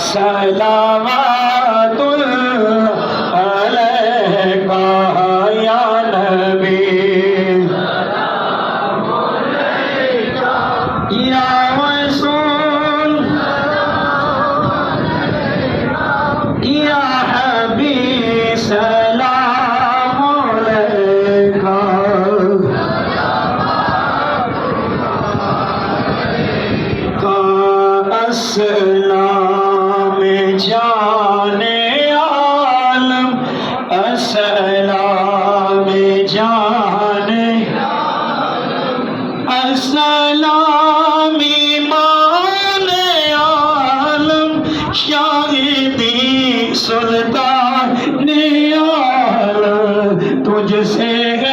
صلوات علیکہ یا نبی یا رسول یا حبیب سلام علیکہ اسلام جانے عالم اسلام جانے اسلام ایمان عالم شاہدی سلطان عالم تجھ سے